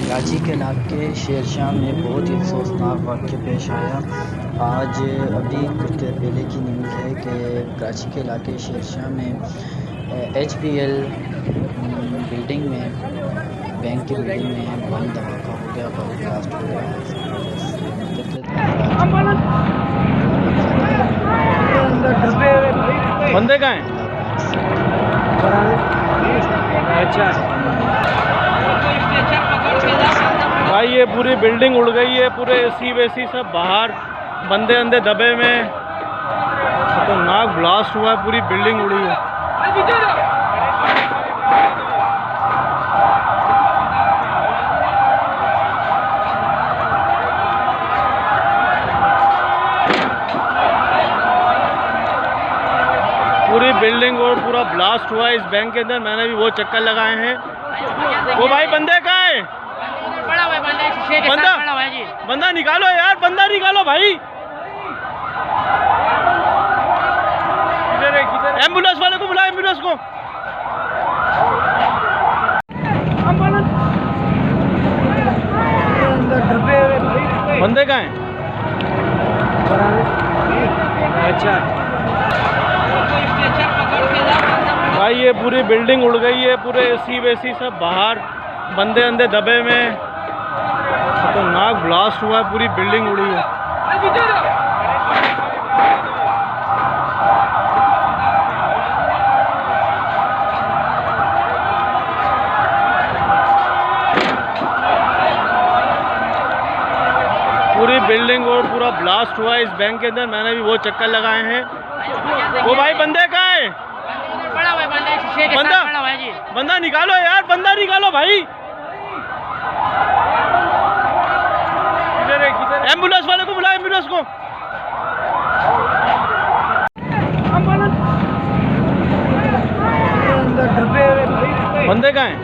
कराची के इलाके शेरशाह में बहुत ही अफसोसनाक वाक़या पेश आया। आज अभी कुछ देर पहले की न्यूज़ है कि कराची के इलाके शेरशाह में HBL बिल्डिंग में, बैंक की बिल्डिंग में बम धमाका हो गया, बम ब्लास्ट हो गया, जिसकी वजह से मुतअद्दिद बंदे कहाँ हैं? अच्छा भाई, ये पूरी बिल्डिंग उड़ गई है, पूरे एसी वेसी सब बाहर, बंदे अंदर दबे में, खतरनाक ब्लास्ट हुआ है, पूरी बिल्डिंग उड़ी है। पूरी बिल्डिंग और पूरा ब्लास्ट हुआ है इस बैंक के अंदर। मैंने भी वो चक्कर लगाए हैं। वो भाई बंदे कहाँ है? बंदा निकालो यार, बंदा निकालो भाई। एम्बुलेंस वाले को बुलाओ, एम्बुलेंस को। बंदे कहाँ हैं? अच्छा भाई, ये पूरी बिल्डिंग उड़ गई है, पूरे एसी वेसी सब बाहर, बंदे अंदर दबे में, खतरनाक ब्लास्ट हुआ है, पूरी बिल्डिंग उड़ी है। पूरी बिल्डिंग और पूरा ब्लास्ट हुआ है इस बैंक के अंदर। मैंने भी वो चक्कर लगाए हैं। वो भाई बंदे कहाँ है? बंदा निकालो यार, बंदा निकालो भाई। एम्बुलेंस वाले को बुलाओ, एम्बुलेंस को। बंदे कहाँ हैं?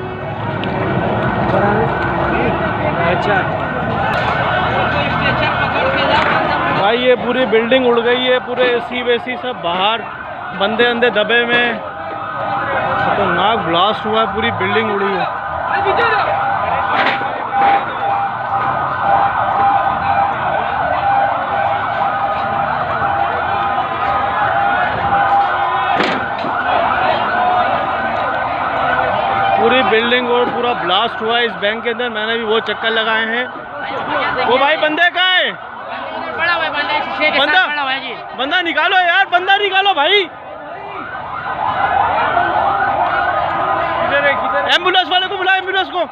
अच्छा भाई, ये पूरी बिल्डिंग उड़ गई है, पूरे एसी वेसी सब बाहर, बंदे अंदर दबे में, खतरनाक ब्लास्ट हुआ है, पूरी बिल्डिंग उड़ी है। पूरी बिल्डिंग और पूरा ब्लास्ट हुआ है इस बैंक के अंदर। मैंने भी वो चक्कर लगाए हैं। वो भाई बंदे कहाँ है? बंदा निकालो यार, बंदा निकालो भाई। एम्बुलेंस वाले को बुलाओ, एम्बुलेंस को।